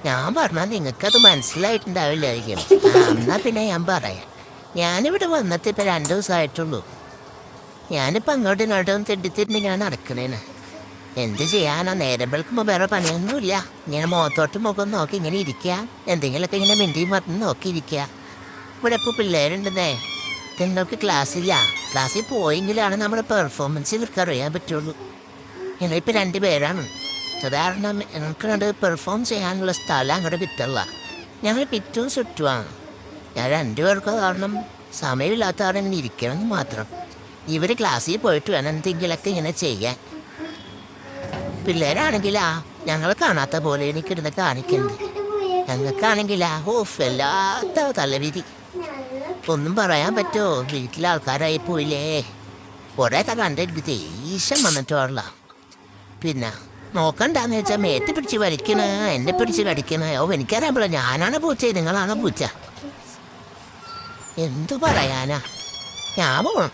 ഞാൻ പറഞ്ഞാൽ നിങ്ങൾക്കത് മനസ്സിലായിട്ടുണ്ടാവില്ലായിരിക്കും. എന്നാൽ പിന്നെ ഞാൻ പറയാം. ഞാനിവിടെ വന്നിട്ട് ഇപ്പം 2 ദിവസമായിട്ടുള്ളൂ. ഞാനിപ്പോൾ അങ്ങോട്ടും ഇങ്ങോട്ടും തെണ്ടിത്തിരിഞ്ഞ് ഞാൻ നടക്കണേന്. എന്ത് ചെയ്യാനോ, നേരം വെളുക്കുമ്പോൾ വേറെ പണിയൊന്നുമില്ല. ഇങ്ങനെ മുഖത്തോട്ട് മുഖം നോക്കി ഇങ്ങനെ ഇരിക്കുക, എന്തെങ്കിലുമൊക്കെ ഇങ്ങനെ മിണ്ടിയും പറഞ്ഞ് നോക്കിയിരിക്കുക. ഇവിടെ ഇപ്പോൾ പിള്ളേരുണ്ടെന്നേ. നിങ്ങൾക്ക് ക്ലാസ്സില്ല. ക്ലാസ്സിൽ പോയെങ്കിലാണ് നമ്മുടെ പെർഫോമൻസ് ഇവർക്ക് അറിയാൻ പറ്റുള്ളൂ. ഞങ്ങളിപ്പോൾ 2 പേരാണ്. അത് കാരണം എനിക്കങ്ങോട്ട് പെർഫോം ചെയ്യാനുള്ള സ്ഥലം അങ്ങോട്ട് കിട്ടില്ല. ഞങ്ങൾ പിറ്റും ചുറ്റുമാണ്. ഞാൻ 2 പേർക്ക് കാരണം സമയമില്ലാത്ത കാരണം ഇങ്ങനെ ഇരിക്കണമെന്ന് മാത്രം. ഇവർ ക്ലാസ്സിൽ പോയിട്ട് വേണം എന്തെങ്കിലുമൊക്കെ ഇങ്ങനെ ചെയ്യാൻ. പിള്ളേരാണെങ്കിലാ ഞങ്ങൾ കാണാത്ത പോലെ എനിക്കിരുന്ന് കാണിക്കുന്നത്. ഞങ്ങൾക്കാണെങ്കിലാ വല്ലാത്ത തലവിധി. ഒന്നും പറയാൻ പറ്റുമോ? വീട്ടിലെ ആൾക്കാരായി പോയില്ലേ. കുറേയൊക്കെ കണ്ടിട്ട് ദേഷ്യം വന്നിട്ടുള്ള. പിന്നെ നോക്കണ്ടെന്ന് വെച്ചാൽ മേത്ത് പിടിച്ച് വലിക്കണ, എന്നെ പിടിച്ച് കടിക്കണ. എനിക്കറിയാമല്ലോ ഞാനാണ് പൂച്ച, നിങ്ങളാണോ പൂച്ച? എന്തു പറയാനാ? ഞാൻ പോകണം.